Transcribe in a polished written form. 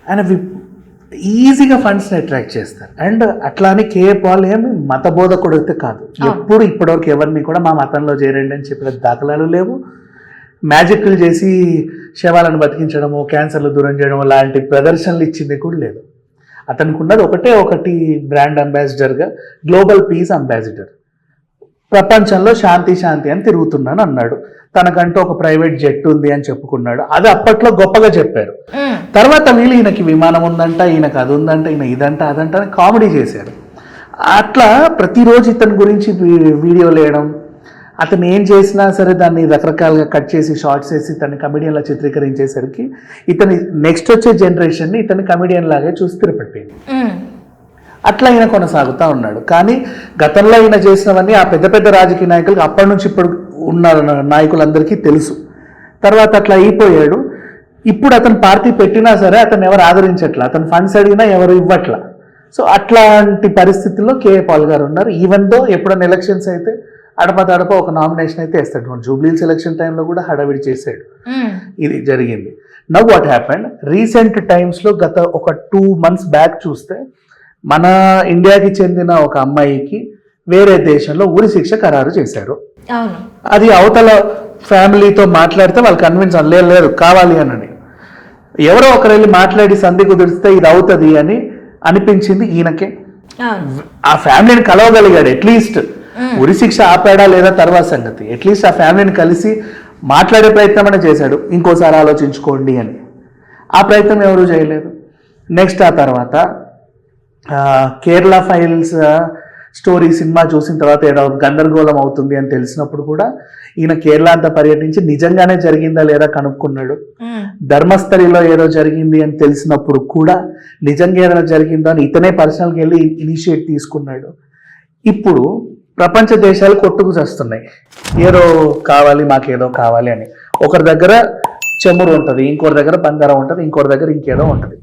ఆయన ఈజీగా ఫండ్స్ని అట్రాక్ట్ చేస్తారు. అండ్ అట్లా అని కేఏ పాల్ ఏమి మత బోధకుడు అయితే కాదు. ఎప్పుడు ఇప్పటివరకు ఎవరిని కూడా మా మతంలో చేరండి అని చెప్పిన దాఖలాలు లేవు. మ్యాజిక్లు చేసి శవాలను బతికించడము, క్యాన్సర్లు దూరం చేయడము లాంటి ప్రదర్శనలు ఇచ్చింది కూడా లేదు. అతనికి ఉన్నది ఒకటి బ్రాండ్ అంబాసిడర్గా, గ్లోబల్ పీస్ అంబాసిడర్. ప్రపంచంలో శాంతి అని తిరుగుతున్నాను అన్నాడు. తనకంటూ ఒక ప్రైవేట్ జెట్ ఉంది అని చెప్పుకున్నాడు. అది అప్పట్లో గొప్పగా చెప్పారు. తర్వాత వీళ్ళు ఈయనకి విమానం ఉందంట, ఈయనకు అది ఉందంట, ఈయన ఇదంట అదంట అని కామెడీ చేశారు. అట్లా ప్రతిరోజు ఇతని గురించి వీడియోలు వేయడం, అతను ఏం చేసినా సరే దాన్ని రకరకాలుగా కట్ చేసి షార్ట్స్ వేసి ఇతన్ని కమెడియన్లా చిత్రీకరించేసరికి ఇతని నెక్స్ట్ వచ్చే జనరేషన్ని ఇతని కమెడియన్ లాగే చూసి తిరపట్టింది. అట్లా ఈయన కొనసాగుతూ ఉన్నాడు. కానీ గతంలో ఈయన చేసినవన్నీ ఆ పెద్ద పెద్ద రాజకీయ నాయకులకు అప్పటి నుంచి ఇప్పుడు ఉన్న నాయకులందరికీ తెలుసు. తర్వాత అట్లా అయిపోయాడు. ఇప్పుడు అతను పార్టీ పెట్టినా సరే అతను ఎవరు ఆదరించట్లా, అతను ఫండ్స్ అడిగినా ఎవరు ఇవ్వట్లా. సో అట్లాంటి పరిస్థితుల్లో కేఏ పాల్ గారు ఉన్నారు. ఈవెన్ దో ఎప్పుడైనా ఎలక్షన్స్ అయితే అడప ఒక నామినేషన్ అయితే వేస్తాడు. మన జూబ్లీహిల్స్ ఎలక్షన్ టైంలో కూడా హడావిడి చేశాడు. ఇది జరిగింది. నవ్ వాట్ హ్యాపెండ్, రీసెంట్ టైమ్స్లో గత ఒక 2 months బ్యాక్ చూస్తే మన ఇండియాకి చెందిన ఒక అమ్మాయికి వేరే దేశంలో ఉరి శిక్ష ఖరారు చేశారు. అది అవతల ఫ్యామిలీతో మాట్లాడితే వాళ్ళు కన్విన్స్ లేదు కావాలి అని. ఎవరో ఒకరు వెళ్ళి మాట్లాడి సంధి కుదిరిస్తే ఇది అవుతుంది అని అనిపించింది ఈయనకే. ఆ ఫ్యామిలీని కలవగలిగాడు. అట్లీస్ట్ ఉరి శిక్ష ఆపాడా లేదా తర్వాత సంగతి, అట్లీస్ట్ ఆ ఫ్యామిలీని కలిసి మాట్లాడే ప్రయత్నం అనే చేశాడు. ఇంకోసారి ఆలోచించుకోండి అని. ఆ ప్రయత్నం ఎవరూ చేయలేదు. నెక్స్ట్ ఆ తర్వాత కేరళ ఫైల్స్ స్టోరీ సినిమా చూసిన తర్వాత ఏదో గందరగోళం అవుతుంది అని తెలిసినప్పుడు కూడా ఈయన కేరళ అంతా పర్యటించి నిజంగానే జరిగిందా లేదా కనుక్కున్నాడు. ధర్మస్థలిలో ఏదో జరిగింది అని తెలిసినప్పుడు కూడా నిజంగా ఏదైనా జరిగిందో అని ఇతనే పర్సనల్గా వెళ్ళి ఇనిషియేట్ తీసుకున్నాడు. ఇప్పుడు ప్రపంచ దేశాలు కొట్టుకు చేస్తున్నాయి, ఏదో కావాలి మాకేదో కావాలి అని. ఒకరి దగ్గర చెమురు ఉంటుంది, ఇంకోరి దగ్గర బంగారం ఉంటుంది, ఇంకోరి దగ్గర ఇంకేదో ఉంటుంది.